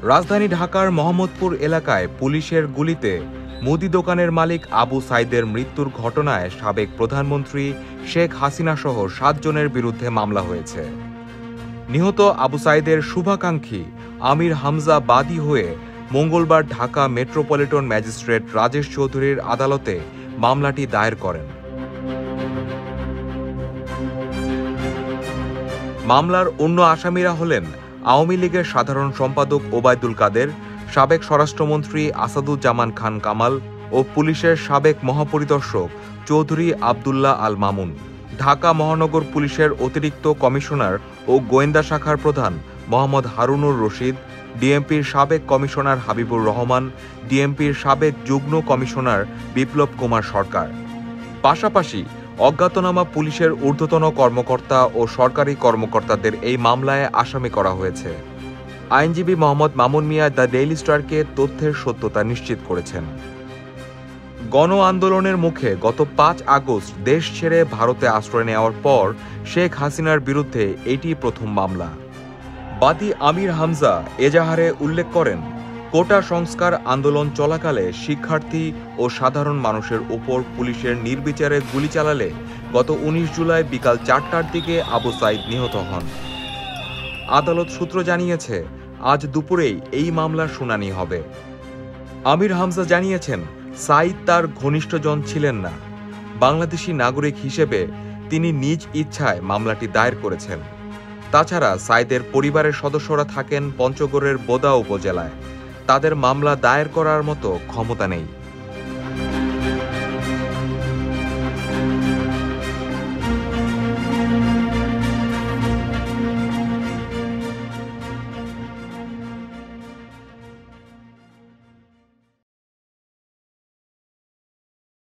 রাজধানী ঢাকার মোহাম্মদপুর এলাকায় পুলিশের গুলিতে মুদি দোকানের মালিক আবু সাইদের মৃত্যুর ঘটনায় সাবেক প্রধানমন্ত্রী শেখ হাসিনা সহ ৭ জনের বিরুদ্ধে মামলা হয়েছে। নিহত আবু সাইদের শুভাকাঙ্ক্ষী আমির হামজা বাদী হয়ে মঙ্গলবার ঢাকা মেট্রোপলিটন ম্যাজিস্ট্রেট রাজেশ চৌধুরীর আদালতে মামলাটি দায়ের করেন। মামলার অন্য আসামিরা হলেন আওয়ামী লীগের সাধারণ সম্পাদক ওবায়দুল কাদের, সাবেক স্বরাষ্ট্রমন্ত্রী আসাদুজ্জামান খান কামাল ও পুলিশের সাবেক মহাপরিদর্শক চৌধুরী আবদুল্লাহ আল মামুন, ঢাকা মহানগর পুলিশের অতিরিক্ত কমিশনার ও গোয়েন্দা শাখার প্রধান মোহাম্মদ হারুনুর রশিদ, ডিএমপির সাবেক কমিশনার হাবিবুর রহমান, ডিএমপির সাবেক যুগ্ম কমিশনার বিপ্লব কুমার সরকার। পাশাপাশি অজ্ঞাতনামা পুলিশের ঊর্ধ্বতন কর্মকর্তা ও সরকারি কর্মকর্তাদের এই মামলায় আসামি করা হয়েছে। আইনজীবী মোহাম্মদ মামুন মিয়া দ্য ডেইলি স্টারকে তথ্যের সত্যতা নিশ্চিত করেছেন। গণ আন্দোলনের মুখে গত ৫ আগস্ট দেশ ছেড়ে ভারতে আশ্রয় নেওয়ার পর শেখ হাসিনার বিরুদ্ধে এটি প্রথম মামলা। বাদী আমির হামজা এজাহারে উল্লেখ করেন, কোটা সংস্কার আন্দোলন চলাকালে শিক্ষার্থী ও সাধারণ মানুষের উপর পুলিশের নির্বিচারে গুলি চালালে গত ১৯ জুলাই বিকাল ৪টার দিকে আবু সাইদ নিহত হন। আদালত সূত্র জানিয়েছে, আজ দুপুরেই এই মামলার শুনানি হবে। আমির হামজা জানিয়েছেন, সাইদ তার ঘনিষ্ঠজন ছিলেন না। বাংলাদেশি নাগরিক হিসেবে তিনি নিজ ইচ্ছায় মামলাটি দায়ের করেছেন। তাছাড়া সাইদের পরিবারের সদস্যরা থাকেন পঞ্চগড়ের বোদা উপজেলায়। তাদের মামলা দায়ের করার মতো ক্ষমতা নেই।